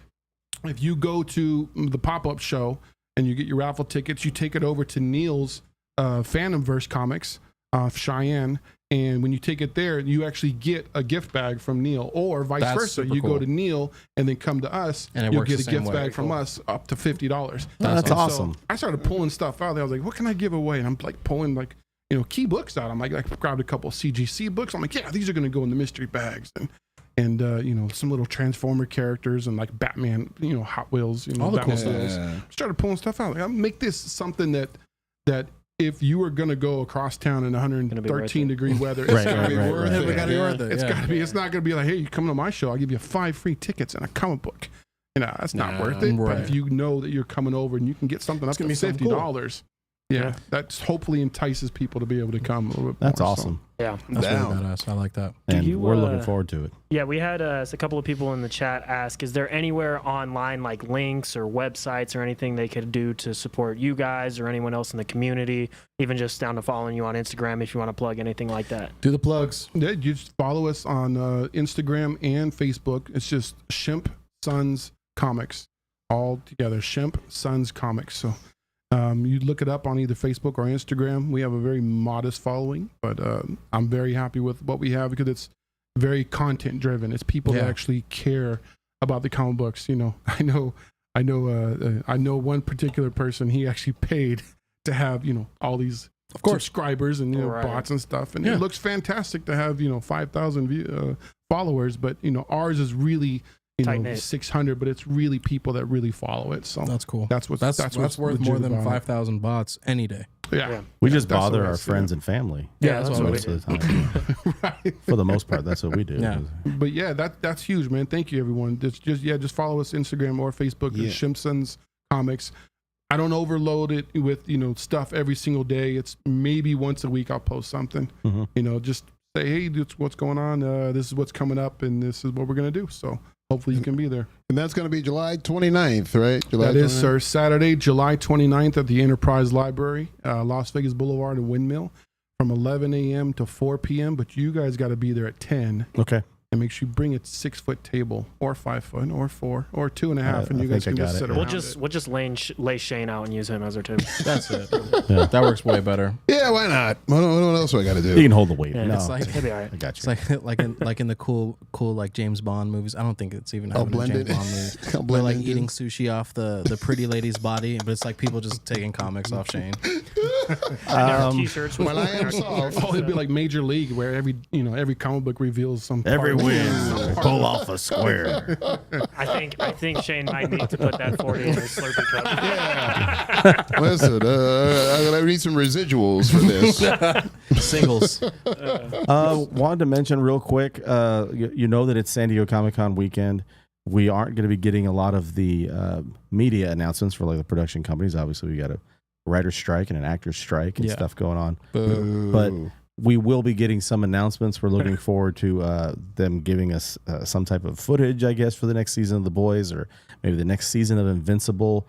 if you go to the pop-up show and you get your raffle tickets, you take it over to Neil's Phantomverse Comics, Cheyenne. And when you take it there, you actually get a gift bag from Neil, or vice That's versa. super You go cool. to Neil and then come to us, And it you'll works get the a same gift way. bag from us up to $50. That's And awesome. So I started pulling stuff out there. I was like, what can I give away? And I'm like pulling key books out. I'm like, I grabbed a couple of CGC books. I'm like, yeah, these are going to go in the mystery bags. And some little Transformer characters and like Batman, Hot Wheels, All the cool Batman stuff. wheels. Started pulling stuff out. Like, I'll make this something that if you were going to go across town in 113 degree weather, it's Right, got to right, be right, worth right. it. We gotta be worth it. It's Yeah. got to be. It's not going to be like, hey, you come to my show, I'll give you 5 free tickets and a comic book. That's not worth it. right. But if you know that you're coming over and you can get something up to gonna be something cool. $50, Yeah, that's hopefully entices people to be able to come a little bit That's more, awesome. Yeah. That's really Down. badass. I like that. Do And you, we're looking forward to it. Yeah, we had a couple of people in the chat ask, is there anywhere online like links or websites or anything they could do to support you guys or anyone else in the community, even just down to following you on Instagram if you want to plug anything like that? Do the plugs. Yeah, you just follow us on Instagram and Facebook. It's just Shimpsons Comics, all together. Shimpsons Comics. So you look it up on either Facebook or Instagram. We have a very modest following, but I'm very happy with what we have because it's very content driven. It's people that actually care about the comic books. You know, I know one particular person. He actually paid to have all these subscribers and bots and stuff, and it looks fantastic to have 5,000 followers. But ours is really. 600, but it's really people that really follow it. So That's cool. That's what's worth more legit than about it. 5,000 bots any day. Yeah. We just That's bother what I our see. friends and family. Yeah, that's what we Most do. of the time. Right. For the most part, that's what we do. Yeah. But yeah, that's huge, man. Thank you, everyone. Just follow us Instagram or Facebook at Yeah. Shimpsons Comics. I don't overload it with stuff every single day. It's maybe once a week I'll post something. Mhm. Just say, hey, this is what's going on. This is what's coming up, and this is what we're gonna do. So hopefully you can be there. And that's going to be July 29th, right? July That is, 29th? sir. Saturday, July 29th at the Enterprise Library, Las Vegas Boulevard and Windmill, from 11 a.m. to 4 p.m. But you guys got to be there at 10. Okay. And make sure you bring a 6-foot table, or 5 foot, or 4, or 2.5, and I you guys think can I just got sit it. around. We'll just lay Shane out and use him as our tube. That's it. Yeah. That works way better. Yeah, why not? What else do I got to You do? can hold the weight. Yeah, No, it's like- He'll be all right. I got It's you. like in the cool like James Bond movies. I don't think it's even happening in blended. James Bond movies. I'll We're blend like into eating this. sushi off the pretty lady's body, but it's like people just taking comics off Shane. T-shirts. with- Well, I am soft. Oh, it'd be like Major League, where every comic book reveals some Every part. win, pull off a square. I think Shane might need to put that 40 in his Slurpee cup. Listen, I'm going to need some residuals for this. Singles. Wanted to mention real quick, you know that it's San Diego Comic-Con weekend. We aren't going to be getting a lot of the media announcements for like the production companies. Obviously, we got a writer's strike and an actor's strike and stuff going on. But we will be getting some announcements. We're looking forward to them giving us some type of footage, I guess, for the next season of The Boys or maybe the next season of Invincible.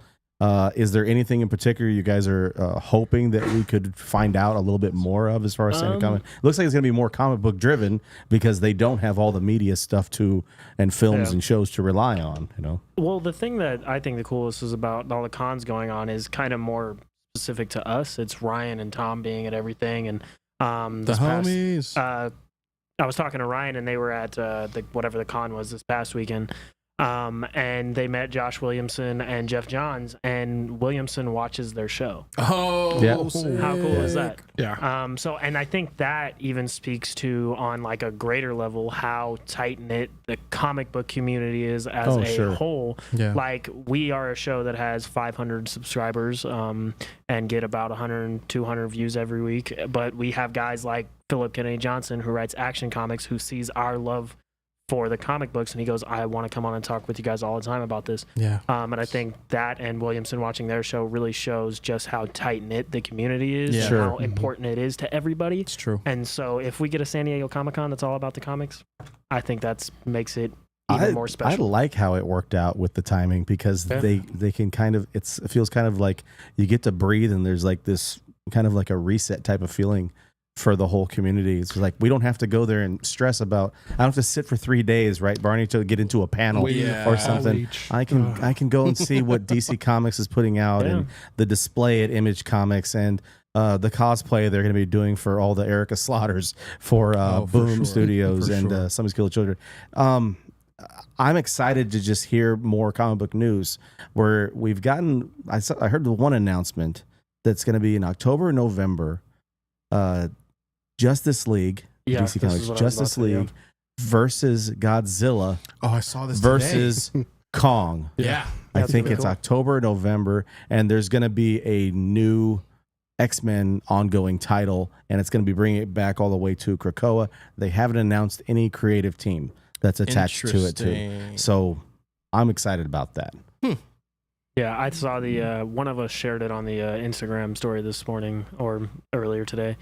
Is there anything in particular you guys are hoping that we could find out a little bit more of as far as San Diego Comic? It looks like it's going to be more comic book driven because they don't have all the media stuff and films and shows to rely on. Well, the thing that I think the coolest is about all the cons going on is kind of more specific to us. It's Ryan and Tom being at everything, and The homies. I was talking to Ryan, and they were at whatever the con was this past weekend. And they met Josh Williamson and Jeff Johns, and Williamson watches their show. Oh, Yeah. sick. How cool is that? Yeah. And I think that even speaks to, on like a greater level, how tight knit the comic book community is as a whole. Yeah. Like, we are a show that has 500 subscribers, and get about 100, 200 views every week. But we have guys like Philip Kennedy Johnson, who writes Action Comics, who sees our love for the comic books, and he goes, I want to come on and talk with you guys all the time about this. Yeah. And I think that and Williamson watching their show really shows just how tight knit the community is, Yeah. and Sure. how important it is to everybody. It's true. And so if we get a San Diego Comic-Con that's all about the comics, I think that makes it even more I special. like how it worked out with the timing because they can kind of it feels kind of like you get to breathe and there's like this kind of like a reset type of feeling for the whole community. It's like we don't have to go there and stress about. I don't have to sit for 3 days, right, Barney, to get into a panel Waiting or for something. outreach. I can go and see what DC Comics is putting out and the display at Image Comics and the cosplay they're going to be doing for all the Erica Slaughters for Boom sure. Studios For and sure. Somebody's Killed Children. I'm excited to just hear more comic book news. Where we've gotten, I heard the one announcement that's going to be in October, November. Justice League, Yeah, DC this Comics, is what I was Justice about to say, League versus Godzilla Oh, I saw this versus Kong. today. Yeah. I That's think gonna be it's cool. October, November, and there's going to be a new X-Men ongoing title, and it's going to be bringing it back all the way to Krakoa. They haven't announced any creative team that's attached to it too. Interesting. So I'm excited about that. Yeah, I saw the one of us shared it on the Instagram story this morning or earlier today,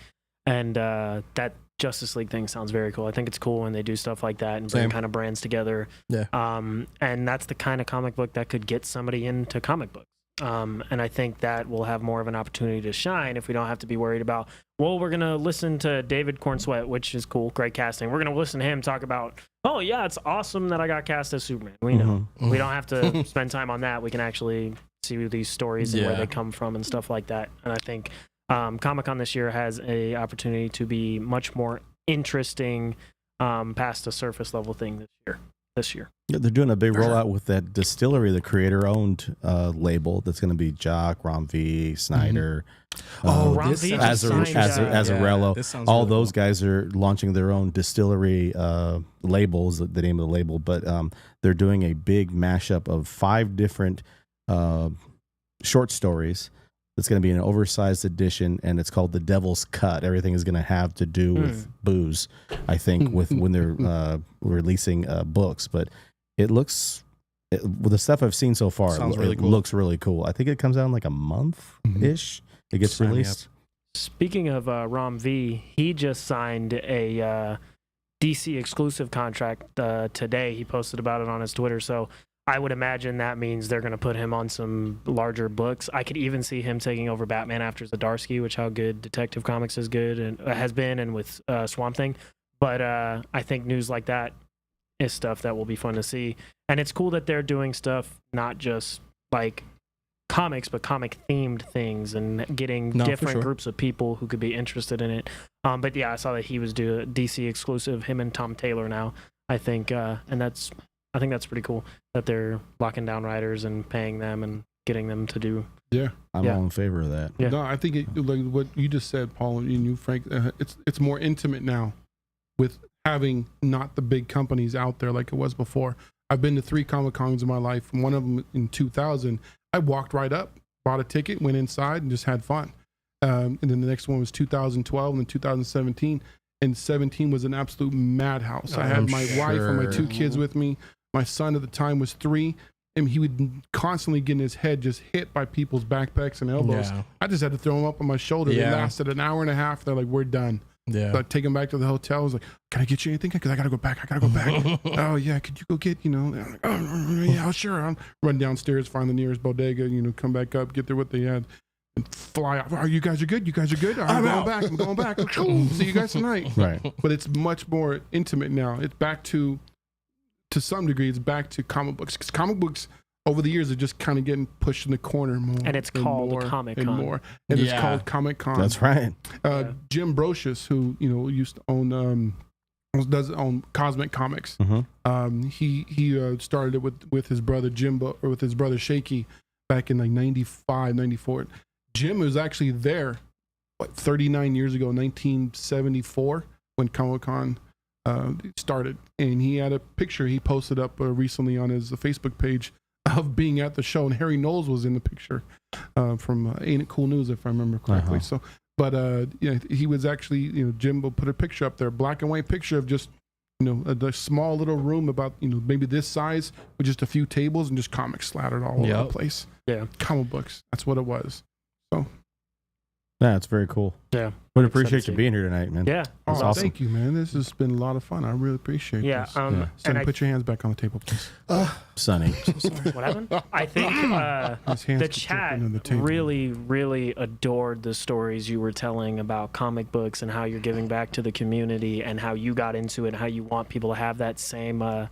and that Justice League thing sounds very cool. I think it's cool when they do stuff like that and bring Same. kind of brands together. Yeah. And that's the kind of comic book that could get somebody into comic books. And I think that will have more of an opportunity to shine if we don't have to be worried about, well, we're going to listen to David Cornsweet, which is cool, great casting. We're going to listen to him talk about, oh, yeah, it's awesome that I got cast as Superman. We know. We don't have to spend time on that. We can actually see these stories and where they come from and stuff like that. And I think Comic-Con this year has a opportunity to be much more interesting past a surface level thing this year. Yeah, they're doing a big rollout with that distillery, the creator-owned label that's going to be Jock, Rom V, Snyder, Rom V just signed, Azarello. this sounds All really those guys are launching their own distillery labels, the name of the label, but they're doing a big mashup of 5 different short stories. It's going to be an oversized edition, and it's called The Devil's Cut. Everything is going to have to do with booze, I think, with when they're releasing books. But it looks, with the stuff I've seen so far, Sounds it really cool. looks really cool. I think it comes out in like a month-ish. It gets Sign me released. Speaking of Rom V, he just signed a DC exclusive contract today. He posted about it on his Twitter. So I would imagine that means they're going to put him on some larger books. I could even see him taking over Batman after Zdarsky, which how good Detective Comics is good and has been, and with Swamp Thing. But I think news like that is stuff that will be fun to see. And it's cool that they're doing stuff not just like comics, but comic themed things and getting different groups of people who could be interested in it. But yeah, I saw that he was doing DC exclusive, him and Tom Taylor now, I think, and I think that's pretty cool that they're locking down writers and paying them and getting them to do. Yeah, I'm all in favor of that. Yeah. No, I think like what you just said, Paul, and you, Frank. It's more intimate now, with having not the big companies out there like it was before. I've been to 3 Comic-Cons in my life. One of them in 2000. I walked right up, bought a ticket, went inside, and just had fun. And then the next one was 2012 and 2017. And 17 was an absolute madhouse. I had my wife and my 2 kids with me. My son at the time was 3, and he would constantly get in his head just hit by people's backpacks and elbows. Yeah. I just had to throw him up on my shoulder. They lasted an hour and a half. They're like, we're done. Yeah. So I take him back to the hotel. I was like, can I get you anything? Because I got to go back. Oh, yeah. Could you go get, I'm like, oh, yeah, sure. I'll run downstairs, find the nearest bodega, come back up, get there what they had, and fly out. Oh, you guys are good? I'm going back. Cool. See you guys tonight. Right. But it's much more intimate now. It's back to some degree, it's back to comic books. Because comic books over the years are just kind of getting pushed in the corner more. And it's called Comic-Con. And it's called Comic-Con. That's right. Jim Brocious, who used to own does own Cosmic Comics. He started it with his brother Jimbo, or with his brother Shaky, back in like 95, 94. Jim was actually there 39 years ago, 1974, when Comic-Con started, and he had a picture he posted up recently on his Facebook page of being at the show, and Harry Knowles was in the picture from Ain't It Cool News, if I remember correctly. So, but he was actually, Jimbo put a picture up there, black and white picture of just a small little room about maybe this size with just a few tables and just comics slattered all over the place. Yeah, comic books. That's what it was. So. Yeah, it's very cool. Yeah. Would appreciate you being here tonight, man. Yeah. That's awesome. Thank you, man. This has been a lot of fun. I really appreciate this. Sonny, put your hands back on the table, please. Sonny. What happened? I think the chat really, really adored the stories you were telling about comic books and how you're giving back to the community and how you got into it and how you want people to have that same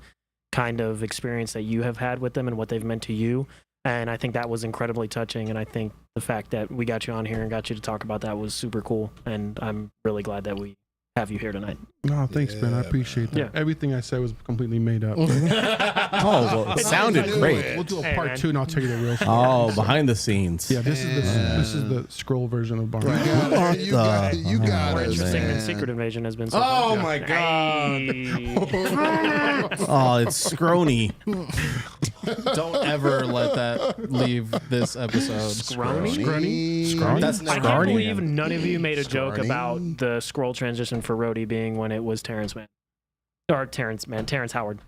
kind of experience that you have had with them and what they've meant to you. And I think that was incredibly touching. And I think the fact that we got you on here and got you to talk about that was super cool. And I'm really glad that we have you here tonight. No, thanks, man. I appreciate that. Yeah. Everything I said was completely made up. Well, it sounded great. We'll do a part 2, and I'll tell you the real story. Oh, behind the scenes. Yeah, this is the scroll version of Barney. You got it. More interesting than Secret Invasion has been so Oh far. my god! Oh, it's scrony. Don't ever let that leave this episode. Scrony? That's I not can't Scrony. believe none of you made a joke Scrony? about the scroll transition for Rhodey being when it was Terrence Howard.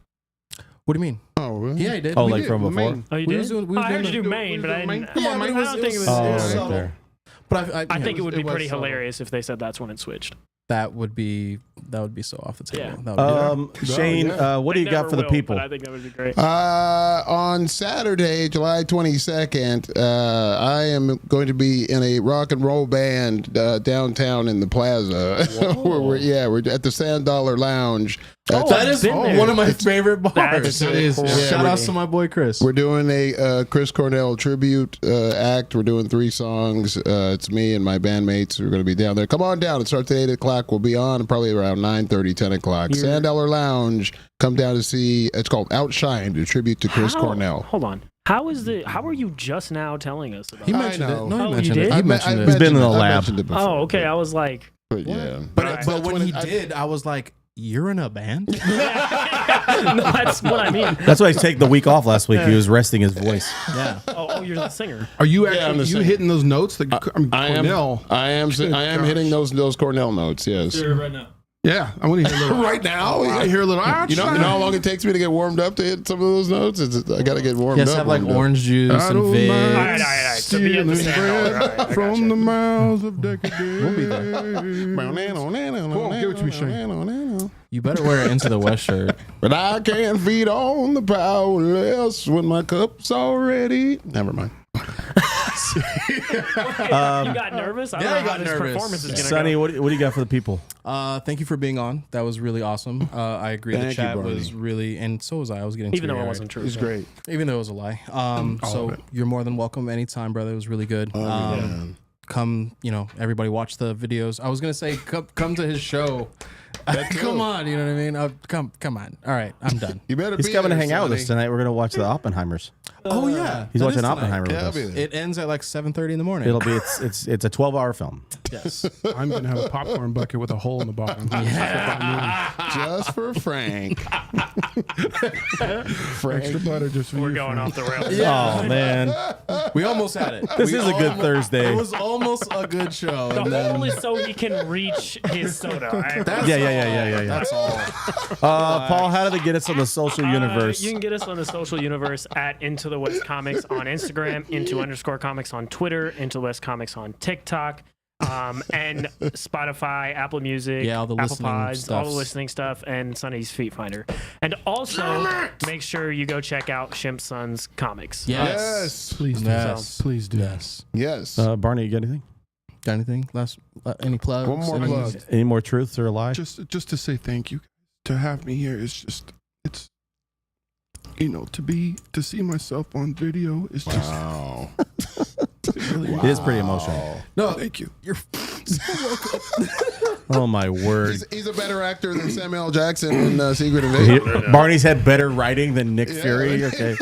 What do you mean? Oh, really? Yeah, I did. Oh, We like did. from before? Maine. Oh, you We did? was doing- we was I heard you doing do the- Maine, but I didn't. Come on, I Maine don't think it was. Oh, it was right subtle. there. But I think it would be it was pretty subtle. hilarious if they said that's when it switched. that would be so off the table. Yeah. That would be Shane, what do They you got never for the will, people? But I think that would be great. On Saturday, July 22nd, I am going to be in a rock and roll band downtown in the plaza. we're at the Sand Dollar Lounge. Oh, that is been there. one of my favorite bars. That's That is- cool. yeah, Shout out to my boy Chris. We're doing a Chris Cornell tribute act. We're doing 3 songs. It's me and my bandmates. We're going to be down there. Come on down. It starts at 8 o'clock. We'll be on probably around 9:30, 10 o'clock. Sand Dollar Lounge. Come down to see. It's called Outshined, a tribute to Chris Cornell. Hold on. How are you just now telling us about He that? mentioned know. it. No, Oh, he you mentioned did? it. I He me- mentioned I it. He's been in the mentioned- I lab. mentioned it before. Oh, okay. I was like, But yeah. But when he I- did, I was like, "You're in a band?" no, that's what I mean. That's why he's taking the week off last week. He was resting his voice. Yeah. Oh, you're the singer. Are you I'm actually the you same. hitting those notes? That I am. Cornell. I am hitting those Cornell notes. Yes. Right now. Yeah, I want to hear a little. Right now. I want to hear a little. You know how long it takes me to get warmed up to hit some of those notes? I got to get warmed Yes, up. have like warmed up. orange juice I and don't Vic. mind All right. So be at the stealing Sand Dollar. bread All right, I from gotcha. the mouths of decadence. We'll be there. Come on, give it to me, Shane. You better wear an Into the West shirt. But I can't feed on the powerless when my cup's already. Never mind. You got nervous? I don't yeah, I know got how this nervous. performance is going to Sonny, go. what do you got for the people? Thank you for being on. That was really awesome. I agree. Thank The you, chat Barney. was really, and so was I. I was getting Even though it teary-eyed. wasn't true. It's great. Even though it was a lie. So of it. you're more than welcome anytime, brother. It was really good. yeah. Come, everybody watch the videos. I was gonna say come to his show. Come on, you know what I mean? Come on. All right, I'm done. You better He's be coming to there, hang out with us Sonny. tonight. We're going to watch the Oppenheimers. Oh yeah, He's that watching is tonight. Oppenheimer Yeah, I'll with be us. there. It ends at like 7:30 in the morning. It'll be it's a 12-hour film. yes. I'm gonna have a popcorn bucket with a hole in the bottom. Just for Frank. Extra butter just for We're you, going Frank. off the rails. Oh man, We almost had it. This We is a good almo- Thursday. It was almost a good show. The and then- hole is so he can reach his soda. That's Yeah. That's all. Paul, how do they get us on the social universe? You can get us on the social universe at Into the West Comics on Instagram, Into_Comics on Twitter, Into West Comics on TikTok, and Spotify, Apple Music, Yeah, all the Apple listening Pods, all the stuffs. listening stuff, and Sonny's Feet Finder. And also, make sure you go check out Shimpsons Comics. Yes. Please do. Yes. Please do. Yes. Yes. Barney, you got anything? Got anything? Last any plugs? One more Any- plug. Any more truths or lies? Just to say thank you. To have me here is just it's to see myself on video is just Wow. it really It is pretty emotional. No, Thank you. you're Oh my word! He's a better actor than Samuel L. Jackson in Secret Invasion. Barney's had better writing than Nick Fury. Okay,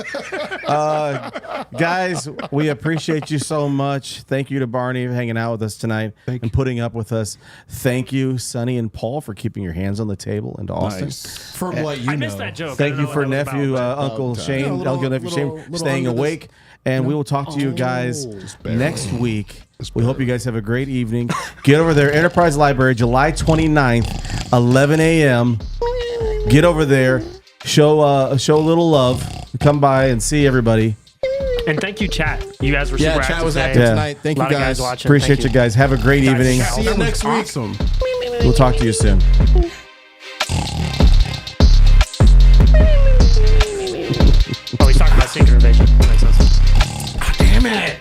guys, we appreciate you so much. Thank you to Barney for hanging out with us tonight and putting up with us. Thank you, Sonny and Paul, for keeping your hands on the table, and to Austin. Nice. from what you I know. missed that joke. I Thank don't you know for what that was nephew, about, Uncle Yeah, Shane, a little- Uncle nephew Shane, little staying under this- awake. And we will talk to you guys next week. We hope you guys have a great evening. Get over there, Enterprise Library, July 29th, 11 a.m. Get over there, show a little love, come by and see everybody. And thank you, chat. You guys were super active chat was today. active Yeah. tonight. Thank A lot you of guys. guys watching. Appreciate Thank you guys. Have a great evening. See you next week. awesome. We'll talk to you soon. Oh, he's talking about Secret Invasion. That makes sense. Damn it.